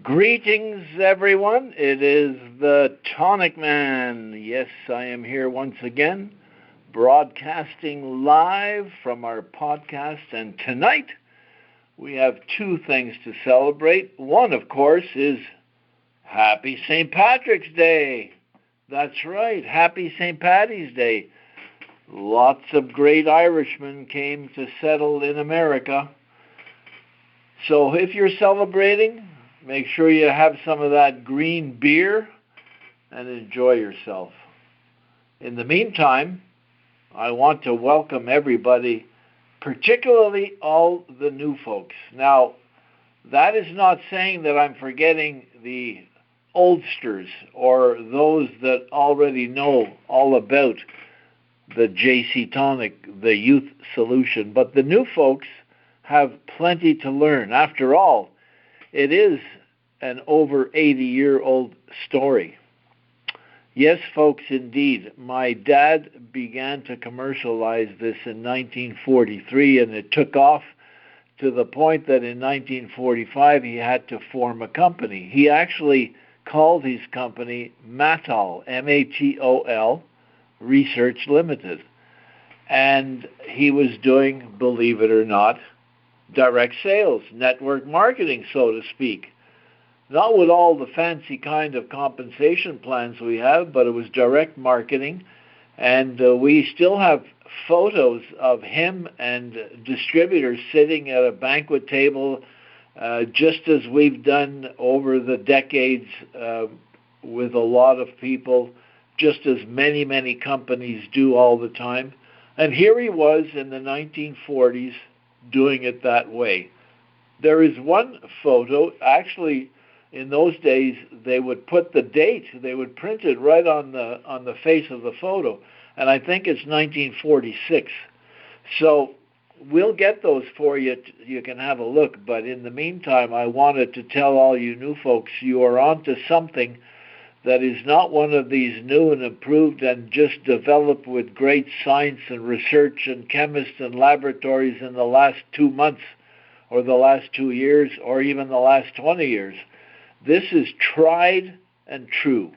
Greetings, everyone. It is the TonicMan. Yes, I am here once again, broadcasting live from our podcast. And tonight, we have two things to celebrate. One, of course, is Happy St. Patrick's Day. That's right, Happy St. Patty's Day. Lots of great Irishmen came to settle in America. So if you're celebrating, make sure you have some of that green beer and enjoy yourself. In the meantime, I want to welcome everybody, particularly all the new folks. Now, that is not saying that I'm forgetting the oldsters or those that already know all about the JC Tonic, the youth solution. But the new folks have plenty to learn. After all, it is an over 80-year-old story. Yes, folks, indeed. My dad began to commercialize this in 1943, and it took off to the point that in 1945 he had to form a company. He actually called his company Matol, M-A-T-O-L, Research Limited. And he was doing, believe it or not, direct sales, network marketing, so to speak. Not with all the fancy kind of compensation plans we have, but it was direct marketing. And we still have photos of him and distributors sitting at a banquet table, just as we've done over the decades with a lot of people, just as many companies do all the time. And here he was in the 1940s doing it that way. There is one photo, actually, in those days, they would put the date, they would print it right on the face of the photo, and I think it's 1946. So we'll get those for you. You can have a look, but in the meantime, I wanted to tell all you new folks you are onto something that is not one of these new and improved and just developed with great science and research and chemists and laboratories in the last 2 months or the last 2 years or even the last 20 years. This is tried and true.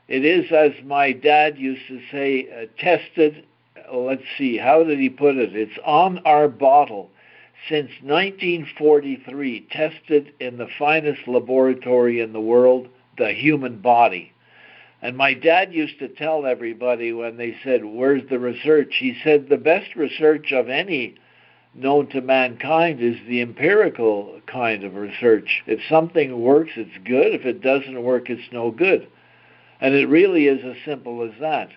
It is, as my dad used to say, tested. Let's see, how did he put it? It's on our bottle since 1943, tested in the finest laboratory in the world, the human body. And my dad used to tell everybody when they said, where's the research? He said the best research of any known to mankind is the empirical kind of research. If something works, it's good. If it doesn't work, it's no good. And it really is as simple as that.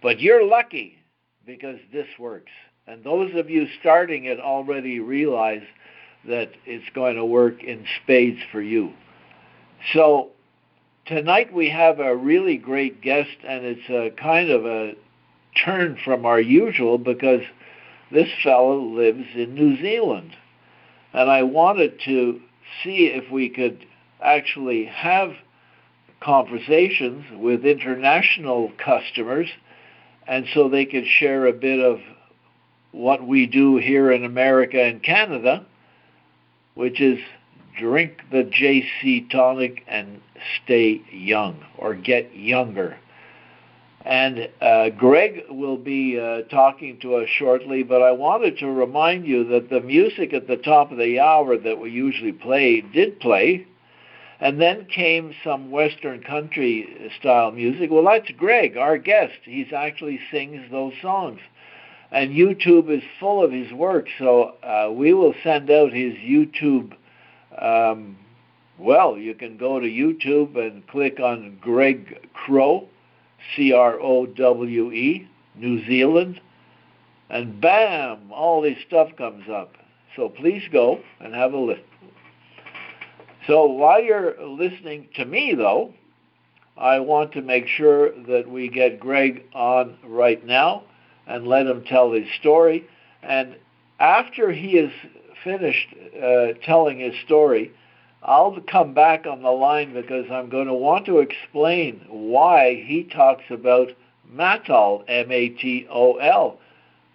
But you're lucky because this works. And those of you starting it already realize that it's going to work in spades for you. So tonight we have a really great guest, and it's a kind of a turn from our usual because this fellow lives in New Zealand. And I wanted to see if we could actually have conversations with international customers, and so they could share a bit of what we do here in America and Canada, which is drink the JC Tonic and stay young, or get younger. And Greg will be talking to us shortly, but I wanted to remind you that the music at the top of the hour that we usually play did play, and then came some Western country style music. Well, that's Greg, our guest. He actually sings those songs. And YouTube is full of his work, so we will send out his YouTube. Well, you can go to YouTube and click on Greg Crowe, Crowe, New Zealand, and bam, all this stuff comes up. So please go and have a listen. So while you're listening to me, though, I want to make sure that we get Greg on right now and let him tell his story. And after he is finished telling his story, I'll come back on the line because I'm going to want to explain why he talks about Matol, M-A-T-O-L,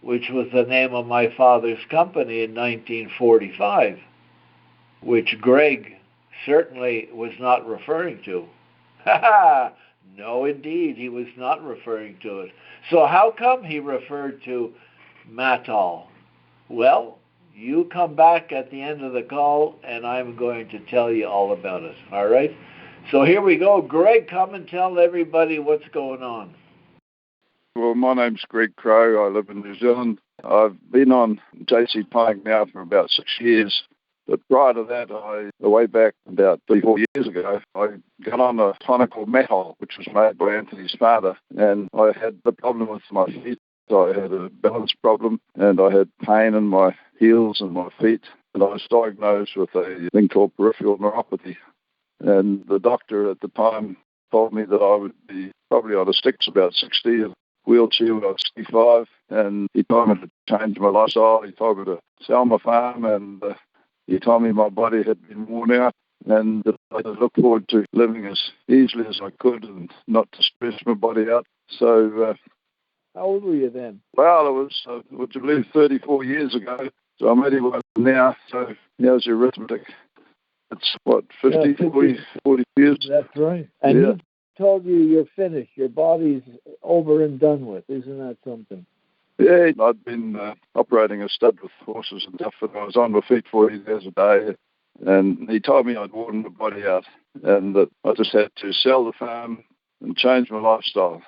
which was the name of my father's company in 1945, which Greg certainly was not referring to. Ha ha! No, indeed, he was not referring to it. So how come he referred to Matol? Well, you come back at the end of the call, and I'm going to tell you all about it. All right? So here we go. Greg, come and tell everybody what's going on. Well, my name's Crowe. I live in New Zealand. I've been on JC Tonic now for about 6 years. But prior to that, way back about 34 years ago, I got on a tonic called Matol, which was made by Anthony's father. And I had the problem with my feet. I had a balance problem, and I had pain in my heels and my feet. And I was diagnosed with a thing called peripheral neuropathy. And the doctor at the time told me that I would be probably on a sticks about 60, and wheelchair when I was 65. And he told me to change my lifestyle. He told me to sell my farm, and he told me my body had been worn out and that I look forward to living as easily as I could and not to stress my body out. So, how old were you then? Well, it was, would you believe, 34 years ago. So I'm 81 now. So now's your arithmetic. It's, 50, 40 years? That's right. And he told you you're finished. Your body's over and done with. Isn't that something? Yeah, I'd been operating a stud with horses and stuff, and I was on my feet 40 hours a day. And he told me I'd worn my body out and that I just had to sell the farm and change my lifestyle.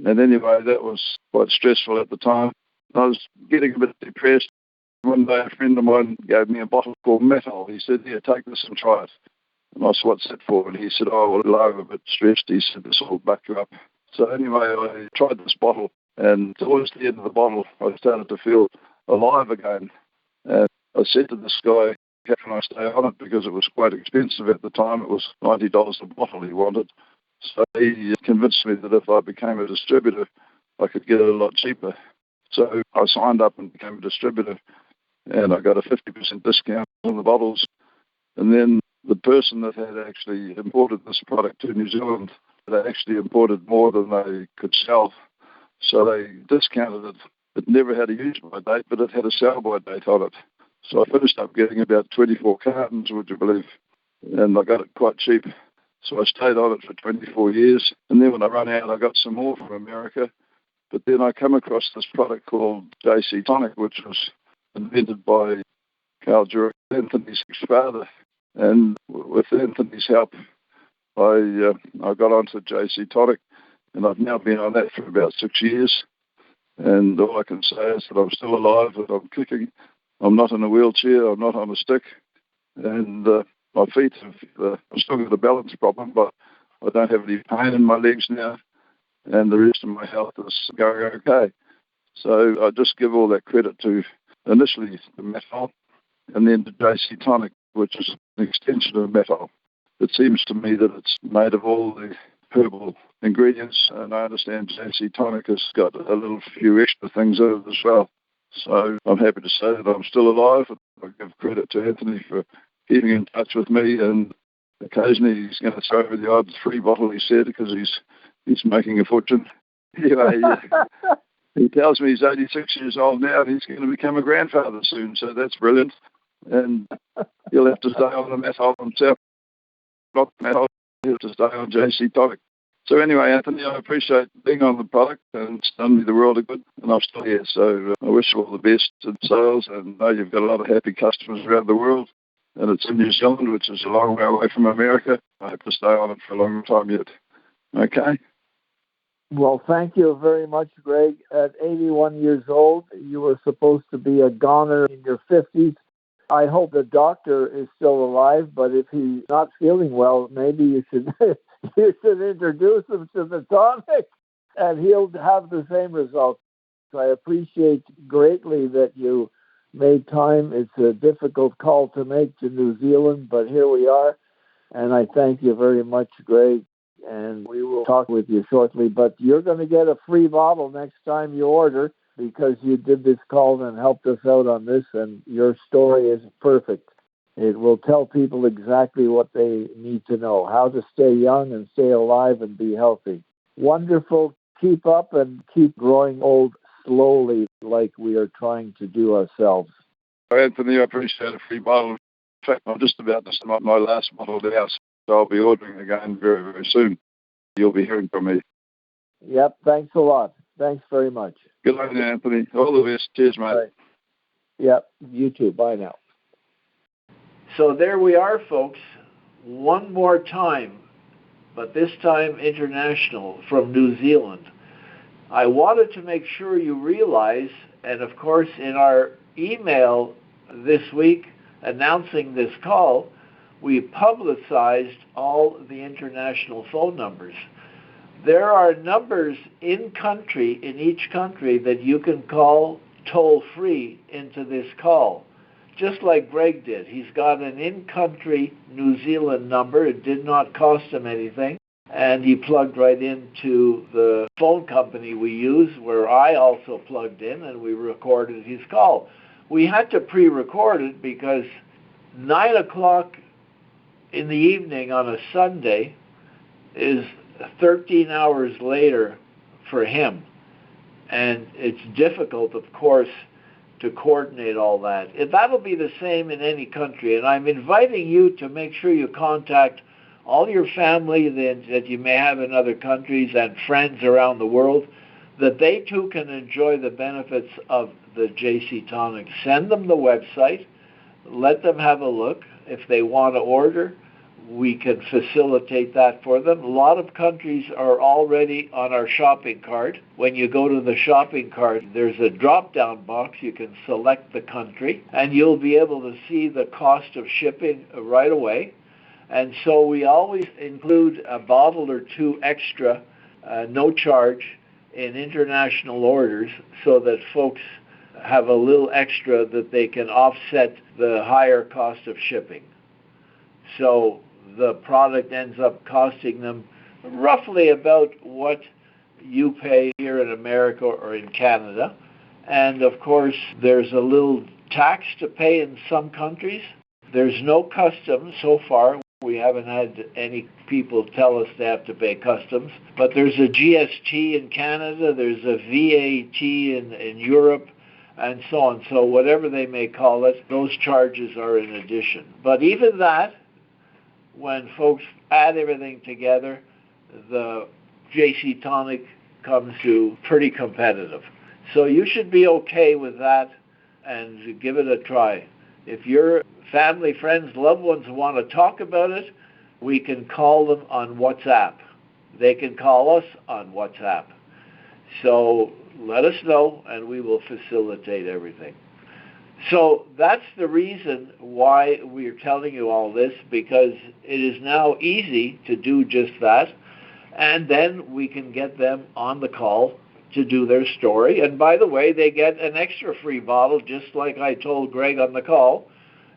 And anyway, that was quite stressful at the time. I was getting a bit depressed. One day a friend of mine gave me a bottle called Matol. He said, "Here, take this and try it." And I said, "What's that for?" And he said, "Oh, well, I'm a bit stressed." He said, "This will buck you up." So anyway, I tried this bottle. And towards the end of the bottle, I started to feel alive again. And I said to this guy, "How can I stay on it?" Because it was quite expensive at the time. It was $90 a bottle he wanted. So he convinced me that if I became a distributor, I could get it a lot cheaper. So I signed up and became a distributor. And I got a 50% discount on the bottles. And then the person that had actually imported this product to New Zealand, they actually imported more than they could sell. So they discounted it. It never had a use-by date, but it had a sell-by date on it. So I finished up getting about 24 cartons, would you believe? And I got it quite cheap. So I stayed on it for 24 years. And then when I ran out, I got some more from America. But then I come across this product called JC Tonic, which was invented by Jurak, Anthony's ex-father. And with Anthony's help, I got onto JC Tonic. And I've now been on that for about 6 years. And all I can say is that I'm still alive, that I'm kicking. I'm not in a wheelchair. I'm not on a stick. And my feet I've still got a balance problem, but I don't have any pain in my legs now. And the rest of my health is going okay. So I just give all that credit to initially the Matol and then to JC Tonic, which is an extension of Matol. It seems to me that it's made of all the herbal ingredients, and I understand JC Tonic has got a little few extra things in it as well. So I'm happy to say that I'm still alive. I give credit to Anthony for keeping in touch with me, and occasionally he's going to throw over the odd free bottle, he said, because he's making a fortune. Anyway, he tells me he's 86 years old now and he's going to become a grandfather soon, so that's brilliant. And he'll have to stay on the Matol himself. Not Matol, he'll have to stay on JC Tonic. So anyway, Anthony, I appreciate being on the product, and it's done me the world of good, and I'm still here. So I wish you all the best in sales, and I know you've got a lot of happy customers around the world, and it's in New Zealand, which is a long way away from America. I hope to stay on it for a long time yet. Okay? Well, thank you very much, Greg. At 81 years old, you were supposed to be a goner in your 50s. I hope the doctor is still alive, but if he's not feeling well, maybe you should you should introduce him to the tonic, and he'll have the same results. So I appreciate greatly that you made time. It's a difficult call to make to New Zealand, but here we are, and I thank you very much, Greg, and we will talk with you shortly. But you're going to get a free bottle next time you order, because you did this call and helped us out on this, and your story is perfect. It will tell people exactly what they need to know, how to stay young and stay alive and be healthy. Wonderful. Keep up and keep growing old slowly like we are trying to do ourselves. Anthony, I appreciate a free bottle fact, I'm just about to send my last bottle now, so I'll be ordering again very, very soon. You'll be hearing from me. Yep, thanks a lot. Thanks very much. Good night, Anthony. All the best. Cheers, mate. Right. Yep, you too. Bye now. So there we are, folks. One more time, but this time international from New Zealand. I wanted to make sure you realize, and of course in our email this week announcing this call, we publicized all the international phone numbers. There are numbers in each country that you can call toll-free into this call, just like Greg did. He's got an in-country New Zealand number. It did not cost him anything, and he plugged right into the phone company we use, where I also plugged in, and we recorded his call. We had to pre-record it because 9 o'clock in the evening on a Sunday is 13 hours later for him. And it's difficult, of course, to coordinate all that. That'll be the same in any country. And I'm inviting you to make sure you contact all your family that you may have in other countries and friends around the world, that they too can enjoy the benefits of the JC Tonic. Send them the website. Let them have a look. If they want to order, we can facilitate that for them. A lot of countries are already on our shopping cart. When you go to the shopping cart, there's a drop-down box. You can select the country, and you'll be able to see the cost of shipping right away. And so we always include a bottle or two extra, no charge, in international orders, so that folks have a little extra that they can offset the higher cost of shipping. So the product ends up costing them roughly about what you pay here in America or in Canada. And of course, there's a little tax to pay in some countries. There's no customs so far. We haven't had any people tell us they have to pay customs. But there's a GST in Canada, there's a VAT in Europe, and so on. So whatever they may call it, those charges are in addition. But even that, when folks add everything together, the JC Tonic comes to pretty competitive. So you should be okay with that and give it a try. If your family, friends, loved ones want to talk about it, we can call them on WhatsApp. They can call us on WhatsApp. So let us know and we will facilitate everything. So that's the reason why we're telling you all this, because it is now easy to do just that, and then we can get them on the call to do their story. And by the way, they get an extra free bottle, just like I told Greg on the call.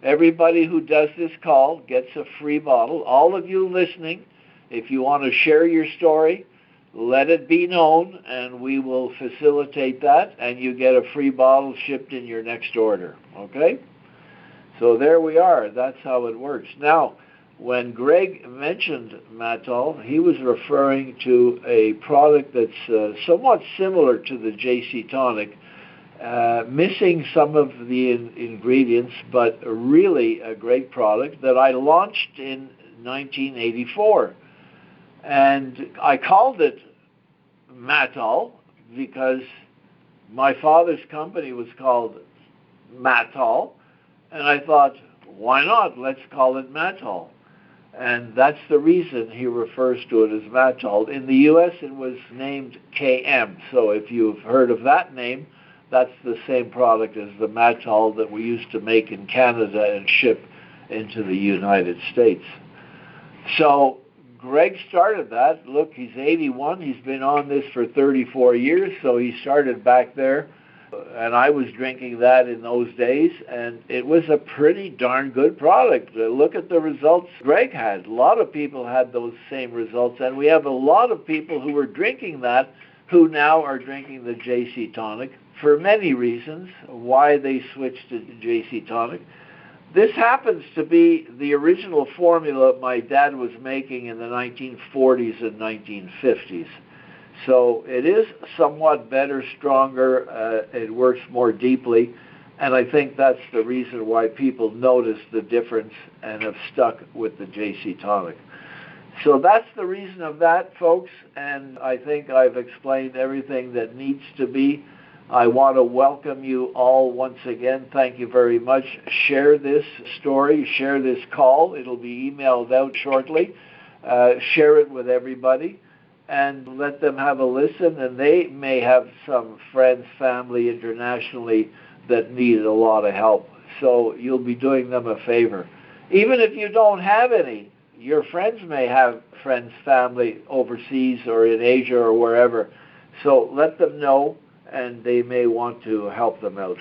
Everybody who does this call gets a free bottle. All of you listening, if you want to share your story, let it be known, and we will facilitate that, and you get a free bottle shipped in your next order, okay? So there we are. That's how it works. Now, when Greg mentioned Matol, he was referring to a product that's somewhat similar to the JC Tonic, missing some of the ingredients, but really a great product that I launched in 1984. And I called it Matol because my father's company was called Matol, and I thought, why not? Let's call it Matol. And that's the reason he refers to it as Matol. In the U.S., it was named KM. So if you've heard of that name, that's the same product as the Matol that we used to make in Canada and ship into the United States. So Greg started that. Look, he's 81. He's been on this for 34 years, so he started back there. And I was drinking that in those days, and it was a pretty darn good product. Look at the results Greg had. A lot of people had those same results, and we have a lot of people who were drinking that who now are drinking the JC Tonic for many reasons, why they switched to JC Tonic. This happens to be the original formula my dad was making in the 1940s and 1950s. So it is somewhat better, stronger, it works more deeply, And I think that's the reason why people notice the difference and have stuck with the JC Tonic. So that's the reason of that, folks, and I think I've explained everything that needs to be. I want to welcome you all once again. Thank you very much. Share this story, share this call. It'll be emailed out shortly. Share it with everybody and let them have a listen, and they may have some friends, family internationally that need a lot of help. So you'll be doing them a favor. Even if you don't have any, your friends may have friends, family overseas or in Asia or wherever. So let them know, and they may want to help them out.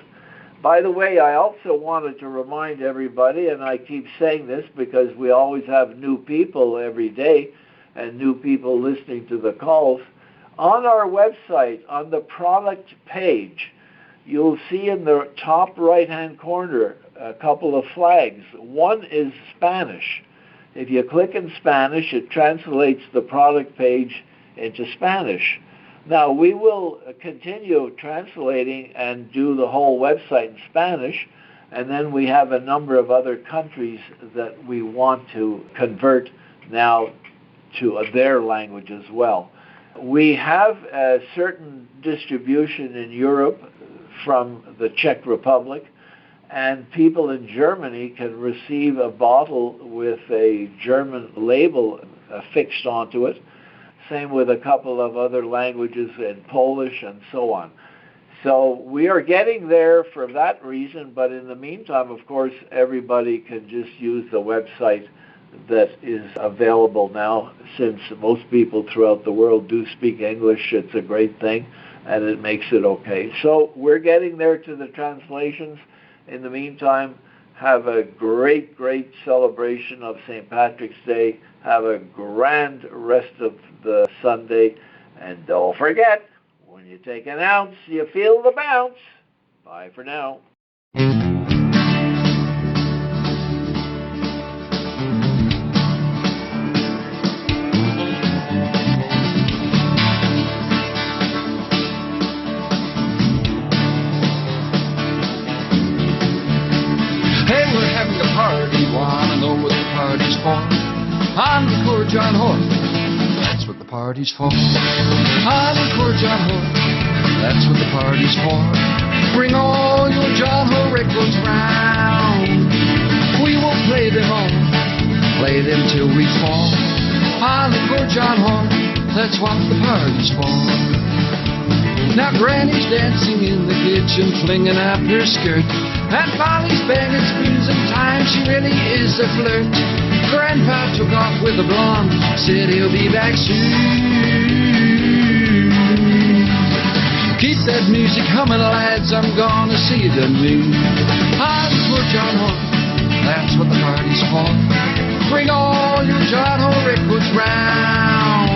By the way, I also wanted to remind everybody, and I keep saying this because we always have new people every day and new people listening to the calls. On our website, on the product page, you'll see in the top right-hand corner a couple of flags. One is Spanish. If you click in Spanish, it translates the product page into Spanish. Now, we will continue translating and do the whole website in Spanish, and then we have a number of other countries that we want to convert now to their language as well. We have a certain distribution in Europe from the Czech Republic, and people in Germany can receive a bottle with a German label affixed onto it. Same with a couple of other languages in Polish and so on. So we are getting there for that reason, but in the meantime, of course, everybody can just use the website that is available now. Since most people throughout the world do speak English, it's a great thing, and it makes it okay. So we're getting there to the translations. In the meantime, have a great, great celebration of St. Patrick's Day. Have a grand rest of the Sunday. And don't forget, when you take an ounce, you feel the bounce. Bye for now. Encore John Hoy, that's what the party's for. Encore John Hoy, that's what the party's for. Bring all your John Hoy records round. We will play them all, play them till we fall. Encore John Hoy, that's what the party's for. Now Granny's dancing in the kitchen, flinging up her skirt, and Polly's banging spoons in time, she really is a flirt. Grandpa took off with a blonde, said he'll be back soon. Keep that music humming, lads, I'm gonna see the moon. Encore John Hoy, that's what the party's for. Bring all your John Hoy records round.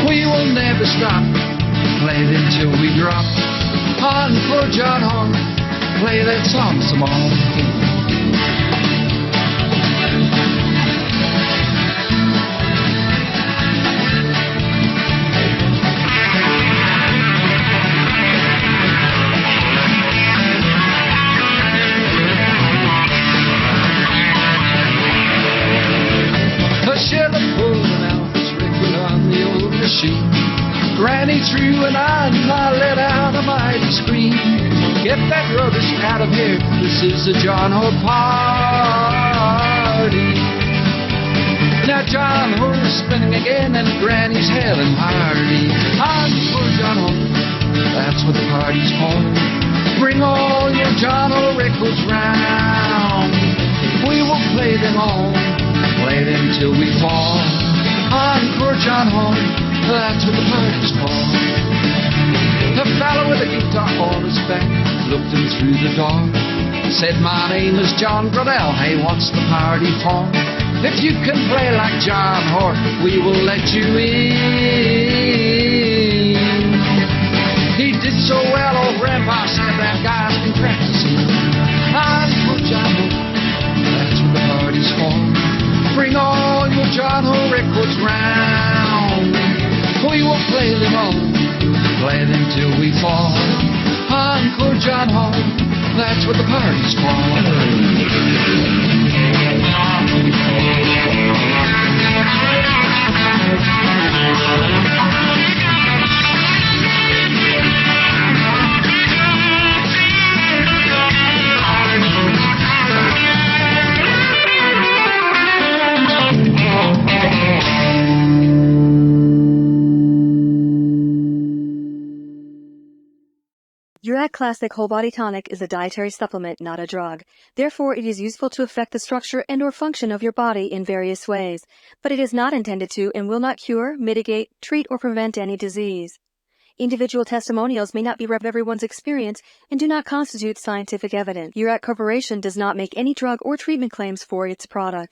We will never stop, play them till we drop. Encore John Hoy, play that song some more. Granny threw an eye and I let out a mighty scream. Get that rubbish out of here, this is a John Hoy party. Now John Hoy is spinning again and Granny's having party. Encore John Hoy, that's what the party's for. Bring all your John Hoy records round. We will play them all, play them till we fall. Encore John Hoy, that's what the party's for. The fellow with the guitar on his back looked in through the door, said, my name is John Gradell, hey, what's the party for? If you can play like John Hoy, we will let you in. He did so well, old Grandpa said, that guy's been practicing. Encore John Hoy, that's what the party's for. Bring all your John Hoy records round. We will play them all, play them till we fall. Encore John Hoy, That's what the party's called. Jurak Classic Whole Body Tonic is a dietary supplement, not a drug. Therefore, it is useful to affect the structure and/or function of your body in various ways, but it is not intended to and will not cure, mitigate, treat, or prevent any disease. Individual testimonials may not be everyone's experience and do not constitute scientific evidence. Jurak Corporation does not make any drug or treatment claims for its product.